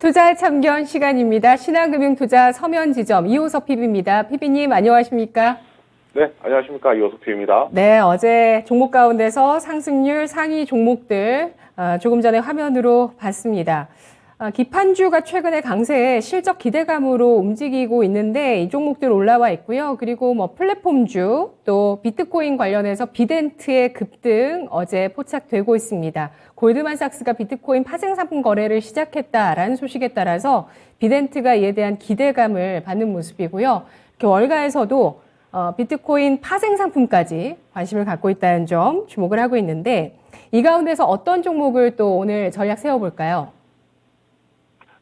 투자 참견 시간입니다. 신한금융투자 서면지점 이호석 PB입니다. PB님 안녕하십니까? 네, 안녕하십니까. 이호석 PB입니다. 네, 어제 종목 가운데서 상승률 상위 종목들 조금 전에 화면으로 봤습니다. 기판주가 최근에 강세에 실적 기대감으로 움직이고 있는데 이 종목들 올라와 있고요. 그리고 플랫폼주 또 비트코인 관련해서 비덴트의 급등 어제 포착되고 있습니다. 골드만삭스가 비트코인 파생 상품 거래를 시작했다라는 소식에 따라서 비덴트가 이에 대한 기대감을 받는 모습이고요. 이렇게 월가에서도 비트코인 파생 상품까지 관심을 갖고 있다는 점 주목을 하고 있는데 이 가운데서 어떤 종목을 또 오늘 전략 세워볼까요?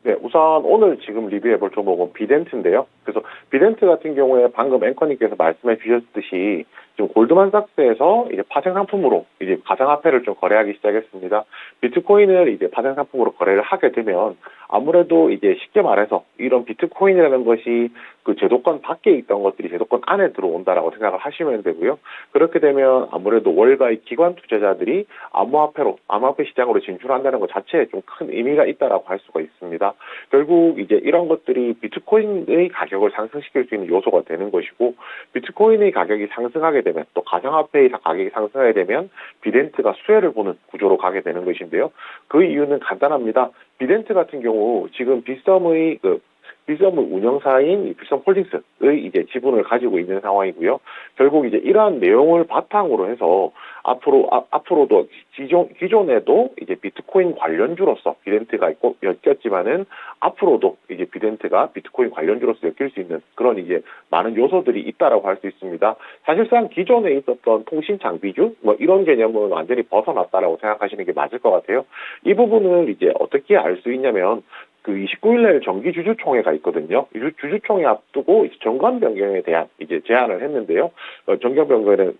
네, 우선 오늘 지금 리뷰해볼 종목은 비덴트인데요. 그래서 비덴트 같은 경우에 방금 앵커님께서 말씀해 주셨듯이 지금 골드만삭스에서 이제 파생 상품으로 이제 가상화폐를 좀 거래하기 시작했습니다. 비트코인을 이제 파생 상품으로 거래를 하게 되면 아무래도 이제 쉽게 말해서 이런 비트코인이라는 것이 그 제도권 밖에 있던 것들이 제도권 안에 들어온다라고 생각을 하시면 되고요. 그렇게 되면 아무래도 월가의 기관 투자자들이 암호화폐 시장으로 진출한다는 것 자체에 좀 큰 의미가 있다라고 할 수가 있습니다. 결국 이제 이런 것들이 비트코인의 가격을 상승시킬 수 있는 요소가 되는 것이고, 비트코인의 가격이 상승하게 되면 또 가상화폐의 가격이 상승하게 되면 비덴트가 수혜를 보는 구조로 가게 되는 것인데요. 그 이유는 간단합니다. 비덴트 같은 경우 지금 빗썸의 운영사인 빗썸홀딩스의 이제 지분을 가지고 있는 상황이고요. 결국 이제 이러한 내용을 바탕으로 해서 앞으로도 기존에도 이제 비트코인 관련주로서 비덴트가 있고 엮였지만은 앞으로도 이제 비덴트가 비트코인 관련주로서 엮일 수 있는 그런 이제 많은 요소들이 있다라고 할 수 있습니다. 사실상 기존에 있었던 통신 장비주 이런 개념은 완전히 벗어났다라고 생각하시는 게 맞을 것 같아요. 이 부분을 이제 어떻게 알 수 있냐면 그 29일날 정기 주주총회가 있거든요. 주주총회 앞두고 정관 변경에 대한 이제 제안을 했는데요. 정관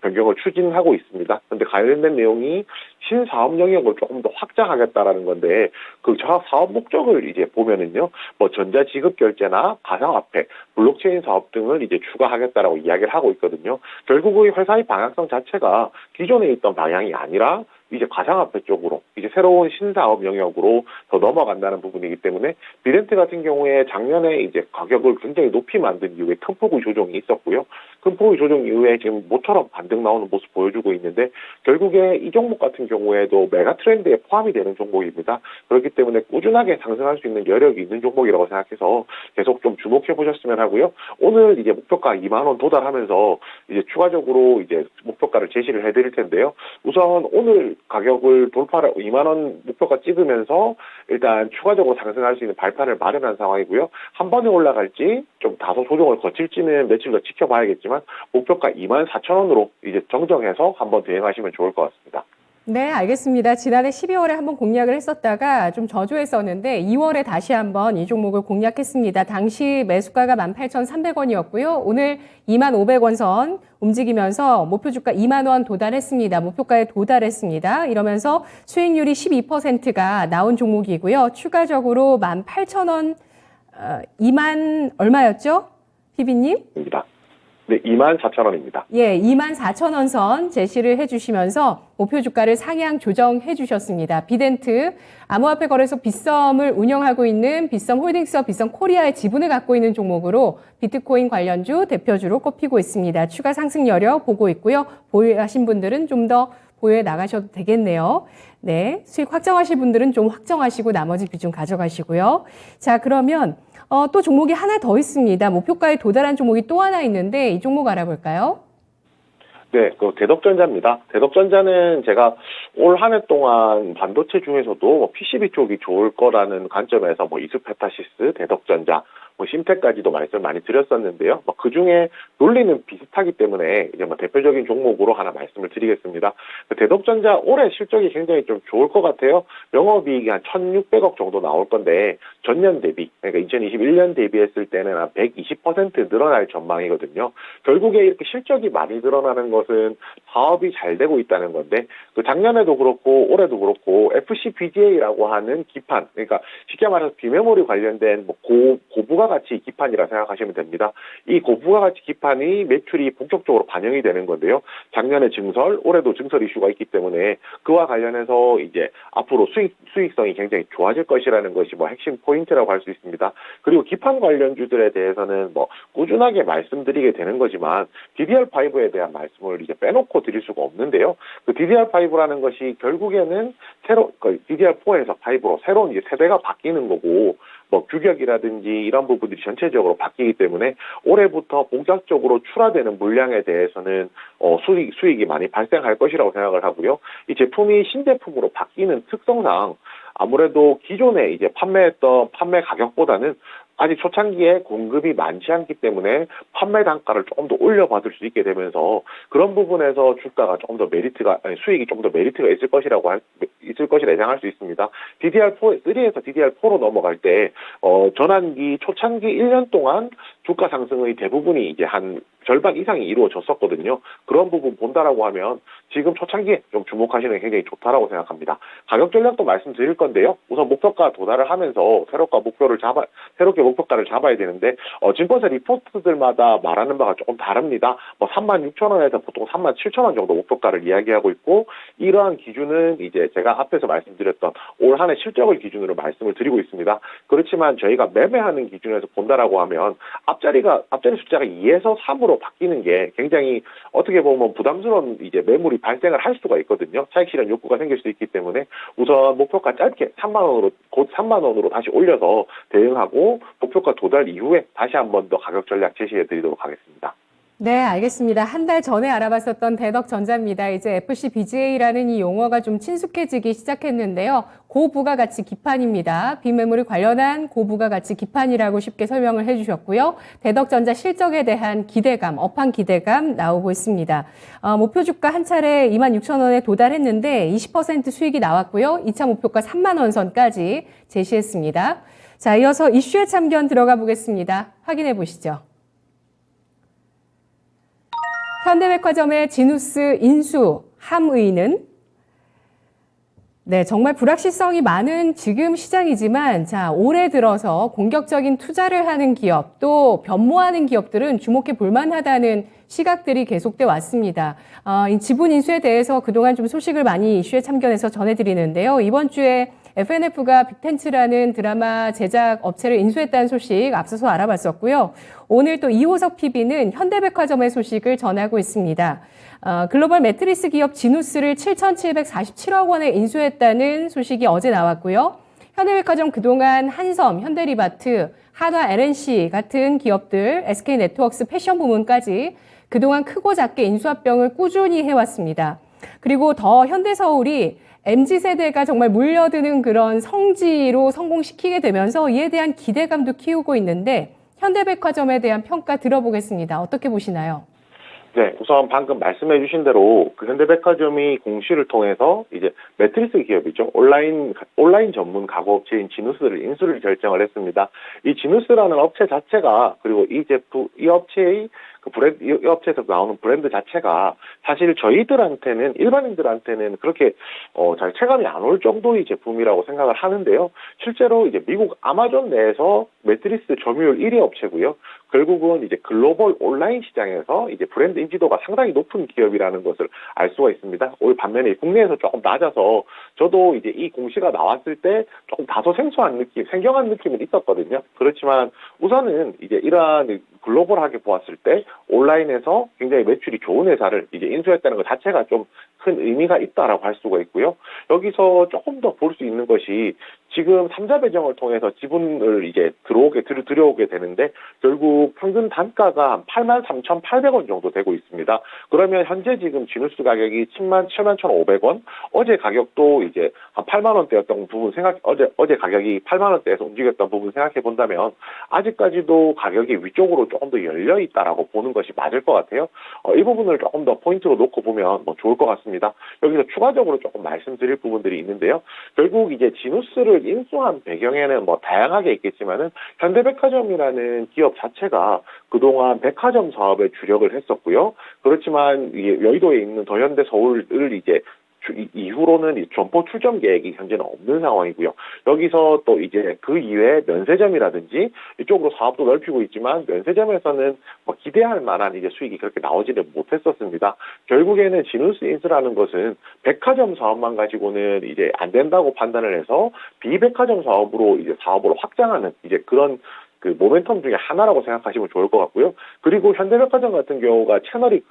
변경을 추진하고 있습니다. 그런데 관련된 내용이 신사업 영역을 조금 더 확장하겠다라는 건데 그 사업 목적을 이제 보면은요. 전자 지급 결제나 가상화폐, 블록체인 사업 등을 이제 추가하겠다라고 이야기를 하고 있거든요. 결국 의 회사의 방향성 자체가 기존에 있던 방향이 아니라 이제 가상화폐 쪽으로 이제 새로운 신사업 영역으로 더 넘어간다는 부분이기 때문에 비덴트 같은 경우에 작년에 이제 가격을 굉장히 높이 만든 이후에 큰 폭의 조정이 있었고요. 큰 폭의 조정 이후에 지금 모처럼 반등 나오는 모습 보여주고 있는데 결국에 이 종목 같은 경우에도 메가 트렌드에 포함이 되는 종목입니다. 그렇기 때문에 꾸준하게 상승할 수 있는 여력이 있는 종목이라고 생각해서 계속 좀 주목해 보셨으면 하고요. 오늘 이제 목표가 2만 원 도달하면서 이제 추가적으로 이제 목표가를 제시를 해드릴 텐데요. 우선 오늘 가격을 2만 원 목표가 찍으면서 일단 추가적으로 상승할 수 있는 발판을 마련한 상황이고요. 한 번에 올라갈지 좀 다소 조정을 거칠지는 며칠 더 지켜봐야겠지만 목표가 24,000원으로 이제 정정해서 한번 대응하시면 좋을 것 같습니다. 네, 알겠습니다. 지난해 12월에 한번 공략을 했었다가 좀 저조했었는데 2월에 다시 한번 이 종목을 공략했습니다. 당시 매수가가 18,300원이었고요. 오늘 25,000원 선 움직이면서 목표 주가 2만 원 도달했습니다. 목표가에 도달했습니다. 이러면서 수익률이 12%가 나온 종목이고요. 추가적으로 18,000원, 2만 얼마였죠? PB님? 입니다. 네, 24,000원입니다. 예, 24,000원 선 제시를 해주시면서 목표 주가를 상향 조정해 주셨습니다. 비덴트, 암호화폐 거래소 빗썸을 운영하고 있는 빗썸홀딩스와 빗썸코리아의 지분을 갖고 있는 종목으로 비트코인 관련주 대표주로 꼽히고 있습니다. 추가 상승 여력 보고 있고요. 보유하신 분들은 좀 더 보유해 나가셔도 되겠네요. 네, 수익 확정하실 분들은 좀 확정하시고 나머지 비중 가져가시고요. 자, 그러면 또 종목이 하나 더 있습니다. 목표가에 도달한 종목이 또 하나 있는데 이 종목 알아볼까요? 네, 그 대덕전자입니다. 대덕전자는 제가 올 한 해 동안 반도체 중에서도 PCB 쪽이 좋을 거라는 관점에서 이스페타시스, 대덕전자, 심테까지도 말씀을 많이 드렸었는데요. 그 중에 논리는 비슷하기 때문에 이제 대표적인 종목으로 하나 말씀을 드리겠습니다. 대덕전자 올해 실적이 굉장히 좀 좋을 것 같아요. 영업이익이 한 1,600억 정도 나올 건데 전년 대비, 그러니까 2021년 대비했을 때는 한 120% 늘어날 전망이거든요. 결국에 이렇게 실적이 많이 늘어나는 것은 사업이 잘 되고 있다는 건데 작년에도 그렇고 올해도 그렇고 FCBGA라고 하는 기판, 그러니까 쉽게 말해서 비메모리 관련된 고부가 고부가가치 기판이라 생각하시면 됩니다. 이 고부가가치 기판이 매출이 본격적으로 반영이 되는 건데요. 작년에 증설, 올해도 증설 이슈가 있기 때문에 그와 관련해서 이제 앞으로 수익성이 굉장히 좋아질 것이라는 것이 뭐 핵심 포인트라고 할 수 있습니다. 그리고 기판 관련주들에 대해서는 뭐 꾸준하게 말씀드리게 되는 거지만 DDR5에 대한 말씀을 이제 빼놓고 드릴 수가 없는데요. 그 DDR5라는 것이 결국에는 DDR4에서 5로 새로운 이제 세대가 바뀌는 거고, 뭐 규격이라든지 이런 부분들이 전체적으로 바뀌기 때문에 올해부터 본격적으로 출하되는 물량에 대해서는 수익이 많이 발생할 것이라고 생각을 하고요. 이 제품이 신제품으로 바뀌는 특성상 아무래도 기존에 이제 판매했던 판매 가격보다는 아직 초창기에 공급이 많지 않기 때문에 판매 단가를 조금 더 올려받을 수 있게 되면서 그런 부분에서 주가가 조금 더 수익이 좀 더 메리트가 있을 것이라 예상할 수 있습니다. DDR3에서 DDR4로 넘어갈 때 전환기 초창기 1년 동안 주가 상승의 대부분이 이제 한 절반 이상이 이루어졌었거든요. 그런 부분 본다라고 하면 지금 초창기에 좀 주목하시는 게 굉장히 좋다라고 생각합니다. 가격 전략도 말씀드릴 건데요. 우선 목표가 도달을 하면서 새롭게 목표가를 잡아야 되는데 증권사 리포트들마다 말하는 바가 조금 다릅니다. 뭐 36,000원에서 보통 37,000원 정도 목표가를 이야기하고 있고, 이러한 기준은 이제 제가 앞에서 말씀드렸던 올 한해 실적을 기준으로 말씀을 드리고 있습니다. 그렇지만 저희가 매매하는 기준에서 본다라고 하면 앞자리 숫자가 2에서 3으로 바뀌는 게 굉장히 어떻게 보면 부담스러운 이제 매물이 발생을 할 수가 있거든요. 차익 실현 욕구가 생길 수 있기 때문에 우선 목표가 짧게 3만 원으로 다시 올려서 대응하고 목표가 도달 이후에 다시 한 번 더 가격 전략 제시해 드리도록 하겠습니다. 네, 알겠습니다. 한 달 전에 알아봤었던 대덕전자입니다. 이제 FCBGA라는 이 용어가 좀 친숙해지기 시작했는데요. 고부가가치 기판입니다. 빅매물이 관련한 고부가가치 기판이라고 쉽게 설명을 해주셨고요. 대덕전자 실적에 대한 기대감, 업황 기대감 나오고 있습니다. 목표 주가 한 차례 26,000원에 도달했는데 20% 수익이 나왔고요. 2차 목표가 3만 원 선까지 제시했습니다. 자, 이어서 이슈의 참견 들어가 보겠습니다. 확인해 보시죠. 현대백화점의 지누스 인수 함의는 정말 불확실성이 많은 지금 시장이지만 올해 들어서 공격적인 투자를 하는 기업 또 변모하는 기업들은 주목해 볼 만하다는 시각들이 계속돼 왔습니다. 이 지분 인수에 대해서 그동안 좀 소식을 많이 이슈에 참견해서 전해드리는데요. 이번 주에 FNF가 빅텐츠라는 드라마 제작 업체를 인수했다는 소식 앞서서 알아봤었고요. 오늘 또 이호석 PB는 현대백화점의 소식을 전하고 있습니다. 글로벌 매트리스 기업 지누스를 7,747억 원에 인수했다는 소식이 어제 나왔고요. 현대백화점 그동안 한섬, 현대리바트, 한화 LNC 같은 기업들, SK네트워크스 패션 부문까지 그동안 크고 작게 인수합병을 꾸준히 해왔습니다. 그리고 더 현대서울이 MZ세대가 정말 물려드는 그런 성지로 성공시키게 되면서 이에 대한 기대감도 키우고 있는데 현대백화점에 대한 평가 들어보겠습니다. 어떻게 보시나요? 네, 우선 방금 말씀해 주신 대로 그 현대백화점이 공시를 통해서 이제 매트리스 기업이죠. 온라인 전문 가구업체인 지누스를 인수를 결정을 했습니다. 이 지누스라는 업체 자체가 그리고 이 업체의 이 업체에서 나오는 브랜드 자체가 사실 저희들한테는 일반인들한테는 그렇게 잘 체감이 안 올 정도의 제품이라고 생각을 하는데요. 실제로 이제 미국 아마존 내에서 매트리스 점유율 1위 업체고요. 결국은 이제 글로벌 온라인 시장에서 이제 브랜드 인지도가 상당히 높은 기업이라는 것을 알 수가 있습니다. 오히려 반면에 국내에서 조금 낮아서 저도 이제 이 공시가 나왔을 때 조금 다소 생경한 느낌은 있었거든요. 그렇지만 우선은 이제 이러한 글로벌하게 보았을 때 온라인에서 굉장히 매출이 좋은 회사를 이제 인수했다는 것 자체가 좀 큰 의미가 있다라고 할 수가 있고요. 여기서 조금 더 볼 수 있는 것이 지금 3자 배정을 통해서 지분을 이제 들여오게 되는데 결국 평균 단가가 83,800원 정도 되고 있습니다. 그러면 현재 지금 지누스 가격이 77,500원, 어제 가격도 이제 한 8만 원대였던 부분 어제 가격이 8만 원대에서 움직였던 부분 생각해 본다면 아직까지도 가격이 위쪽으로 조금 더 열려 있다라고 보는 것이 맞을 것 같아요. 이 부분을 조금 더 포인트로 놓고 보면 좋을 것 같습니다. 여기서 추가적으로 조금 말씀드릴 부분들이 있는데요. 결국 이제 지누스를 인수한 배경에는 다양하게 있겠지만은 현대백화점이라는 기업 자체가 그동안 백화점 사업에 주력을 했었고요. 그렇지만 이게 여의도에 있는 더현대 서울을 이제 이후로는 이 점포 출점 계획이 현재는 없는 상황이고요. 여기서 또 이제 그 이외에 면세점이라든지 이쪽으로 사업도 넓히고 있지만 면세점에서는 뭐 기대할 만한 이제 수익이 그렇게 나오지는 못했었습니다. 결국에는 지누스 인수라는 것은 백화점 사업만 가지고는 이제 안 된다고 판단을 해서 비백화점 사업으로 이제 사업으로 확장하는 이제 그런 그 모멘텀 중에 하나라고 생각하시면 좋을 것 같고요. 그리고 현대백화점 같은 경우가 채널이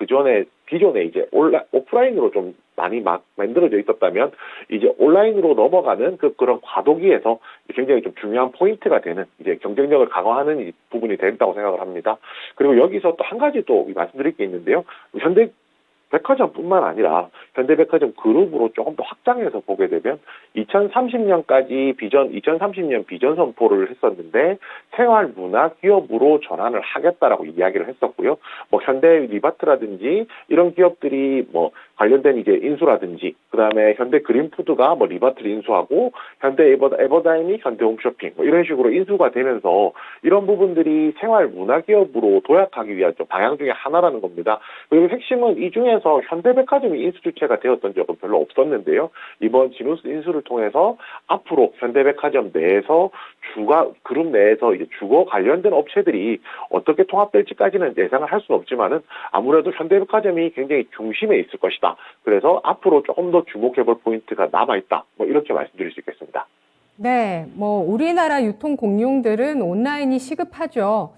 기존에 이제 오프라인으로 좀 많이 막 만들어져 있었다면 이제 온라인으로 넘어가는 그런 과도기에서 굉장히 좀 중요한 포인트가 되는 이제 경쟁력을 강화하는 이 부분이 된다고 생각을 합니다. 그리고 여기서 또 한 가지 또 말씀드릴 게 있는데요. 백화점뿐만 아니라 현대백화점 그룹으로 조금 더 확장해서 보게 되면 2030년까지 2030년 비전 선포를 했었는데 생활문화 기업으로 전환을 하겠다라고 이야기를 했었고요. 뭐 현대 리바트라든지 이런 기업들이 뭐 관련된 이제 인수라든지 그다음에 현대 그린푸드가 뭐 리바트를 인수하고 현대 에버다임이 현대 홈쇼핑 뭐 이런 식으로 인수가 되면서 이런 부분들이 생활문화 기업으로 도약하기 위한 좀 방향 중에 하나라는 겁니다. 그리고 핵심은 이 중에서 현대백화점이 인수 주체가 되었던 적은 별로 없었는데요. 이번 지누스 인수를 통해서 앞으로 현대백화점 내에서 그룹 내에서 이제 주거 관련된 업체들이 어떻게 통합될지까지는 예상을 할 수는 없지만은 아무래도 현대백화점이 굉장히 중심에 있을 것이다. 그래서 앞으로 조금 더 주목해볼 포인트가 남아있다. 뭐 이렇게 말씀드릴 수 있겠습니다. 네, 뭐 우리나라 유통 공룡들은 온라인이 시급하죠.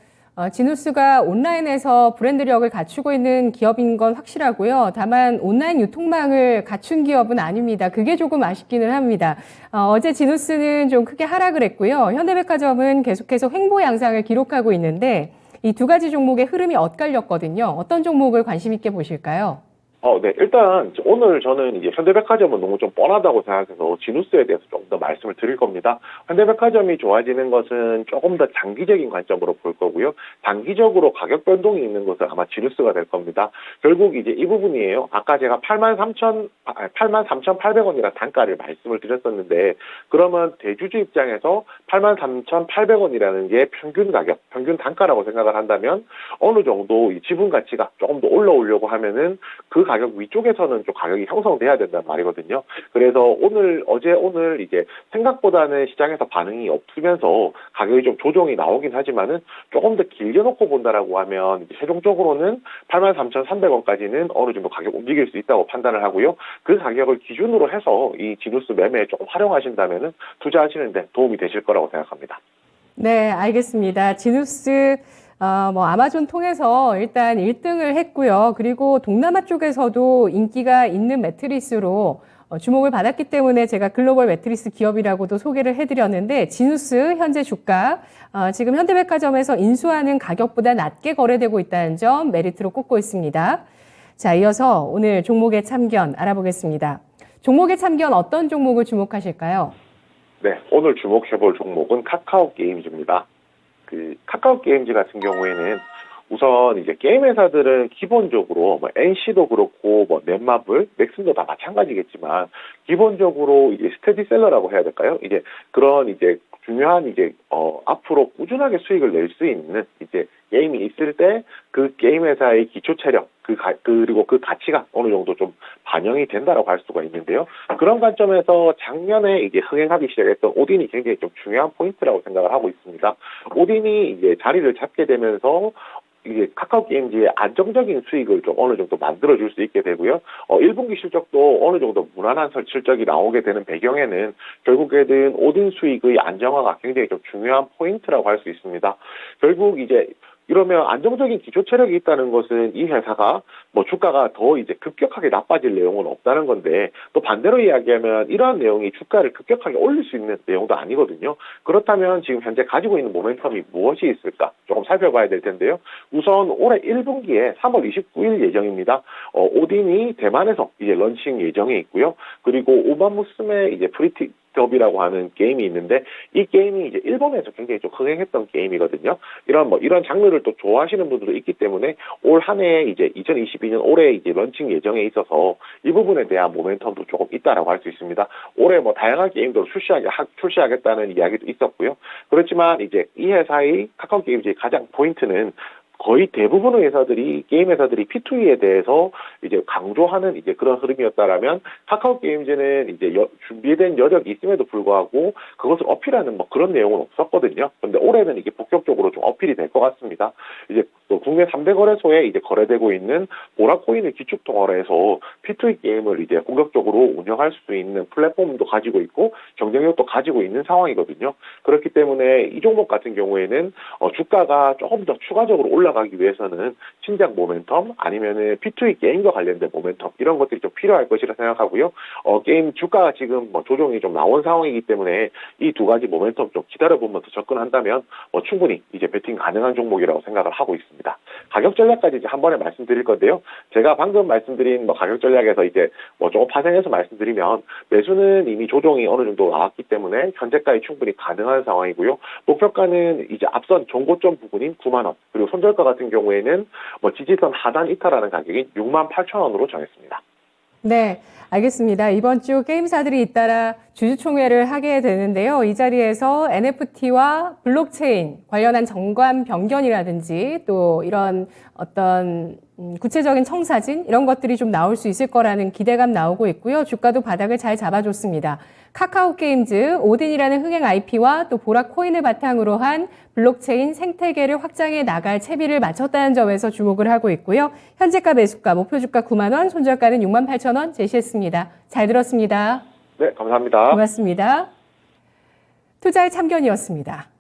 지누스가 온라인에서 브랜드력을 갖추고 있는 기업인 건 확실하고요. 다만 온라인 유통망을 갖춘 기업은 아닙니다. 그게 조금 아쉽기는 합니다. 어제 지누스는 좀 크게 하락을 했고요. 현대백화점은 계속해서 횡보 양상을 기록하고 있는데 이 두 가지 종목의 흐름이 엇갈렸거든요. 어떤 종목을 관심 있게 보실까요? 네. 일단 오늘 저는 이제 현대백화점은 너무 좀 뻔하다고 생각해서 지누스에 대해서 좀 더 말씀을 드릴 겁니다. 현대백화점이 좋아지는 것은 조금 더 장기적인 관점으로 볼 거고요. 단기적으로 가격 변동이 있는 것은 아마 지누스가 될 겁니다. 결국 이제 이 부분이에요. 아까 제가 83,800원이라는 단가를 말씀을 드렸었는데 그러면 대주주 입장에서 83,800원이라는 게 평균 가격, 평균 단가라고 생각을 한다면 어느 정도 이 지분 가치가 조금 더 올라오려고 하면은 그 가격 위쪽에서는 좀 가격이 형성돼야 된다는 말이거든요. 그래서 오늘 이제 생각보다는 시장에서 반응이 없으면서 가격이 좀 조정이 나오긴 하지만은 조금 더 길게 놓고 본다라고 하면 이제 최종적으로는 83,300원까지는 어느 정도 가격 움직일 수 있다고 판단을 하고요. 그 가격을 기준으로 해서 이 지누스 매매에 조금 활용하신다면은 투자하시는데 도움이 되실 거라고 생각합니다. 네, 알겠습니다. 지누스 아마존 통해서 일단 1등을 했고요. 그리고 동남아 쪽에서도 인기가 있는 매트리스로 주목을 받았기 때문에 제가 글로벌 매트리스 기업이라고도 소개를 해드렸는데 지누스 현재 주가 지금 현대백화점에서 인수하는 가격보다 낮게 거래되고 있다는 점 메리트로 꼽고 있습니다. 자, 이어서 오늘 종목의 참견 알아보겠습니다. 종목의 참견 어떤 종목을 주목하실까요? 네, 오늘 주목해볼 종목은 카카오 게임즈입니다. 그 카카오 게임즈 같은 경우에는 우선 이제 게임 회사들은 기본적으로 뭐 NC도 그렇고 뭐 넷마블, 넥슨도 다 마찬가지겠지만 기본적으로 이제 스테디셀러라고 해야 될까요? 이제 그런 이제 중요한 이제 앞으로 꾸준하게 수익을 낼 수 있는 이제 게임이 있을 때 그 게임 회사의 기초 체력 그리고 그 가치가 어느 정도 좀 반영이 된다라고 할 수가 있는데요. 그런 관점에서 작년에 이제 흥행하기 시작했던 오딘이 굉장히 좀 중요한 포인트라고 생각을 하고 있습니다. 오딘이 이제 자리를 잡게 되면서 이게 카카오 게임즈의 안정적인 수익을 좀 어느 정도 만들어줄 수 있게 되고요. 1분기 실적도 어느 정도 무난한 실적이 나오게 되는 배경에는 결국에는 오딘 수익의 안정화가 굉장히 좀 중요한 포인트라고 할 수 있습니다. 결국 이제 이러면 안정적인 기초 체력이 있다는 것은 이 회사가 뭐 주가가 더 이제 급격하게 나빠질 내용은 없다는 건데 또 반대로 이야기하면 이러한 내용이 주가를 급격하게 올릴 수 있는 내용도 아니거든요. 그렇다면 지금 현재 가지고 있는 모멘텀이 무엇이 있을까 조금 살펴봐야 될 텐데요. 우선 올해 1분기에 3월 29일 예정입니다. 오딘이 대만에서 이제 런칭 예정에 있고요. 그리고 우마무스메 이제 프리티 더비라고 하는 게임이 있는데 이 게임이 이제 일본에서 굉장히 좀 흥행했던 게임이거든요. 이런 장르를 또 좋아하시는 분들도 있기 때문에 올 한 해 이제 2022년 올해 이제 런칭 예정에 있어서 이 부분에 대한 모멘텀도 조금 있다라고 할 수 있습니다. 올해 뭐 다양한 게임들을 출시하겠다는 이야기도 있었고요. 그렇지만 이제 이 회사의 카카오 게임즈의 가장 포인트는 거의 대부분의 회사들이 게임 회사들이 P2E에 대해서 이제 강조하는 이제 그런 흐름이었다라면 카카오 게임즈는 이제 준비된 여력이 있음에도 불구하고 그것을 어필하는 뭐 그런 내용은 없었거든요. 그런데 올해는 이게 본격적으로 좀 어필이 될 것 같습니다. 이제 또 국내 3대 거래소에 이제 거래되고 있는 보라코인을 기축통화로 해서 P2E 게임을 이제 공격적으로 운영할 수 있는 플랫폼도 가지고 있고 경쟁력도 가지고 있는 상황이거든요. 그렇기 때문에 이 종목 같은 경우에는 주가가 조금 더 추가적으로 올라가기 위해서는 신작 모멘텀 아니면은 P2E 게임과 관련된 모멘텀 이런 것들이 좀 필요할 것이라 생각하고요. 게임 주가가 지금 뭐 조정이 좀 나온 상황이기 때문에 이 두 가지 모멘텀 좀 기다려보면서 접근한다면 충분히 이제 베팅 가능한 종목이라고 생각을 하고 있습니다. 가격 전략까지 이제 한 번에 말씀드릴 건데요. 제가 방금 말씀드린 뭐 가격 전략에서 이제 뭐 조금 파생해서 말씀드리면 매수는 이미 조정이 어느 정도 나왔기 때문에 현재까지 충분히 가능한 상황이고요. 목표가는 이제 앞선 정고점 부분인 9만 원 그리고 손절가 같은 경우에는 뭐 지지선 하단 이탈하는 가격인 68,000원으로 정했습니다. 네, 알겠습니다. 이번 주 게임사들이 잇따라 주주총회를 하게 되는데요. 이 자리에서 NFT와 블록체인 관련한 정관 변경이라든지 또 이런 어떤 구체적인 청사진 이런 것들이 좀 나올 수 있을 거라는 기대감 나오고 있고요. 주가도 바닥을 잘 잡아줬습니다. 카카오 게임즈, 오딘이라는 흥행 IP와 또 보라 코인을 바탕으로 한 블록체인 생태계를 확장해 나갈 채비를 마쳤다는 점에서 주목을 하고 있고요. 현재가 매수가, 목표 주가 9만 원, 손절가는 68,000원 제시했습니다. 잘 들었습니다. 네, 감사합니다. 고맙습니다. 투자의 참견이었습니다.